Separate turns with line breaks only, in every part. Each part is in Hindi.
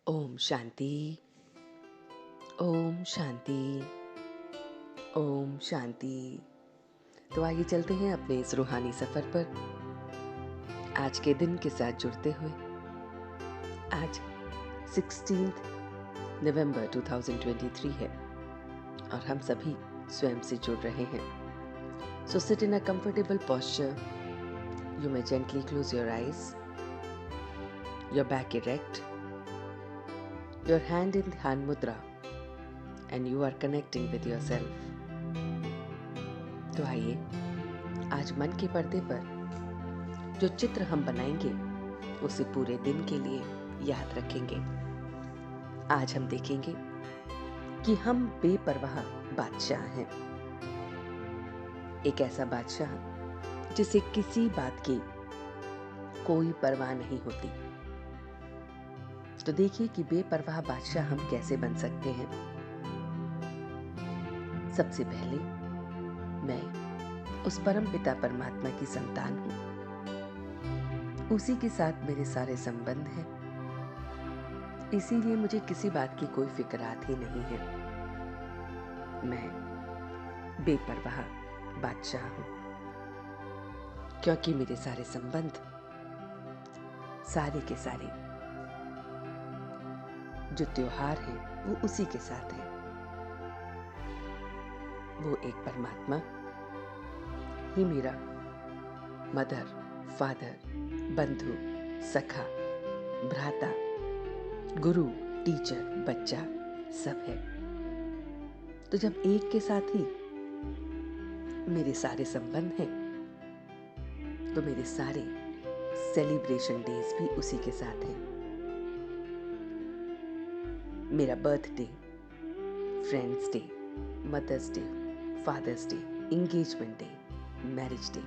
ओम शांति। ओम शांति। ओम शांति। तो आइए चलते हैं अपने इस रूहानी सफर पर आज के दिन के साथ जुड़ते हुए। आज 16 नवंबर 2023 है और हम सभी स्वयं से जुड़ रहे हैं। So sit in a comfortable posture. You may gently close your eyes, your back erect, your hand in hand mudra, and you are connecting with yourself. तो आइए आज मन के पर्दे पर जो चित्र हम बनाएंगे उसे पूरे दिन के लिए याद रखेंगे। आज हम देखेंगे कि हम बेपरवाह बादशाह हैं। एक ऐसा बादशाह जिसे किसी बात की कोई परवाह नहीं होती। तो देखिए कि बेपरवाह बादशाह हम कैसे बन सकते हैं। सबसे पहले मैं उस परम पिता परमात्मा की संतान हूं। उसी के साथ मेरे सारे संबंध हैं, इसीलिए मुझे किसी बात की कोई फिक्र आती नहीं है। मैं बेपरवाह बादशाह हूं क्योंकि मेरे सारे संबंध सारे के सारे जो त्योहार हैं वो उसी के साथ हैं। वो एक परमात्मा ही मेरा मदर, फादर, बंधु, सखा, भ्राता, गुरु, टीचर, बच्चा सब है। तो जब एक के साथ ही मेरे सारे संबंध हैं तो मेरे सारे सेलिब्रेशन डेज भी उसी के साथ हैं। मेरा birthday, friends day, mother's day, father's day, engagement day, marriage day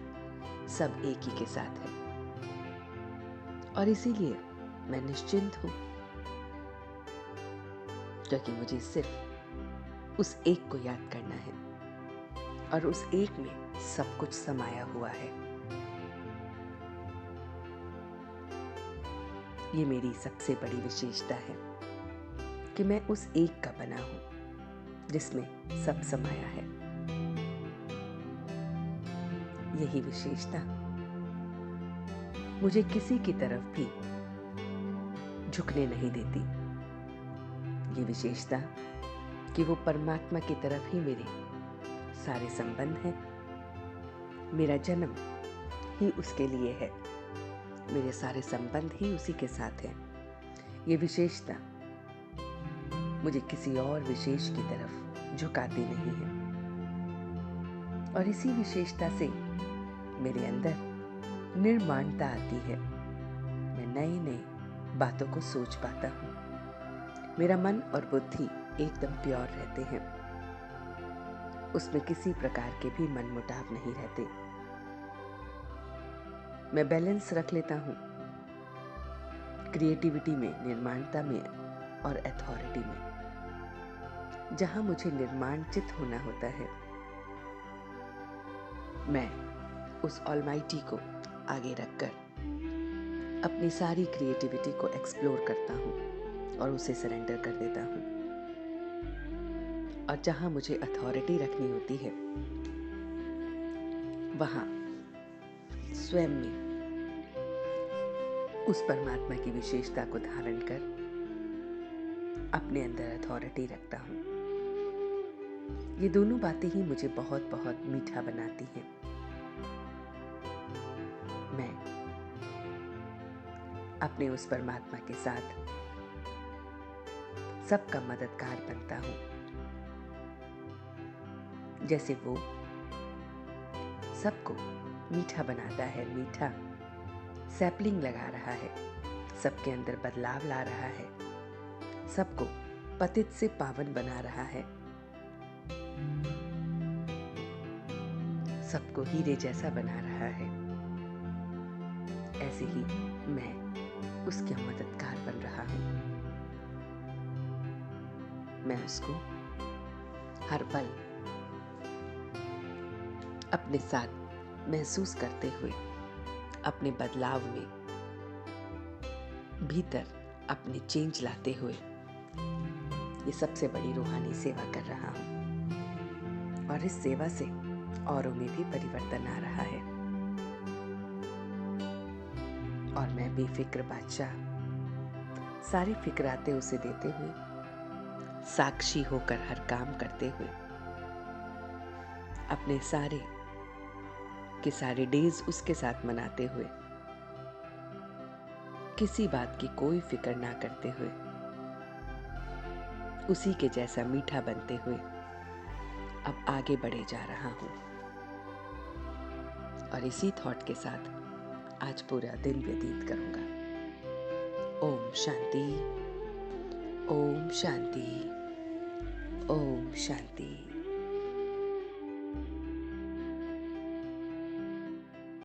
सब एक ही के साथ है और इसीलिए मैं निश्चिंत हूं क्योंकि मुझे सिर्फ उस एक को याद करना है और उस एक में सब कुछ समाया हुआ है। ये मेरी सबसे बड़ी विशेषता है कि मैं उस एक का बना हूं जिसमें सब समाया है। यही विशेषता मुझे किसी की तरफ भी झुकने नहीं देती। ये विशेषता कि वो परमात्मा की तरफ ही मेरे सारे संबंध हैं। मेरा जन्म ही उसके लिए है, मेरे सारे संबंध ही उसी के साथ हैं। ये विशेषता मुझे किसी और विशेष की तरफ झुकाती नहीं है और इसी विशेषता से मेरे अंदर निर्माणता आती है। मैं नई नई बातों को सोच पाता हूँ। मेरा मन और बुद्धि एकदम प्योर रहते हैं, उसमें किसी प्रकार के भी मनमुटाव नहीं रहते। मैं बैलेंस रख लेता हूँ क्रिएटिविटी में, निर्माणता में और अथॉरिटी में। जहां मुझे निर्माणचित होना होता है मैं उस ऑलमाइटी को आगे रखकर अपनी सारी क्रिएटिविटी को एक्सप्लोर करता हूं और उसे सरेंडर कर देता हूं। और जहां मुझे अथॉरिटी रखनी होती है वहां स्वयं में उस परमात्मा की विशेषता को धारण कर अपने अंदर अथॉरिटी रखता हूं। ये दोनों बातें ही मुझे बहुत बहुत मीठा बनाती हैं। मैं अपने उस परमात्मा के साथ सबका मददगार बनता हूं। जैसे वो सबको मीठा बनाता है, मीठा सैपलिंग लगा रहा है, सबके अंदर बदलाव ला रहा है, सबको पतित से पावन बना रहा है, सबको हीरे जैसा बना रहा है। ऐसे ही मैं उसका मददगार बन रहा हूं। मैं उसको हर पल अपने साथ महसूस करते हुए अपने बदलाव में भीतर अपने चेंज लाते हुए ये सबसे बड़ी रूहानी सेवा कर रहा हूँ और इस सेवा से औरों में भी परिवर्तन आ रहा है। और मैं बेफिक्र बादशाह सारी फिक्राते उसे देते हुए, साक्षी होकर हर काम करते हुए, अपने सारे के सारे डेज उसके साथ मनाते हुए, किसी बात की कोई फिक्र ना करते हुए, उसी के जैसा मीठा बनते हुए अब आगे बढ़े जा रहा हूं। और इसी थॉट के साथ आज पूरा दिन व्यतीत करूंगा। ओम शांति, ओम शांति, ओम शांति।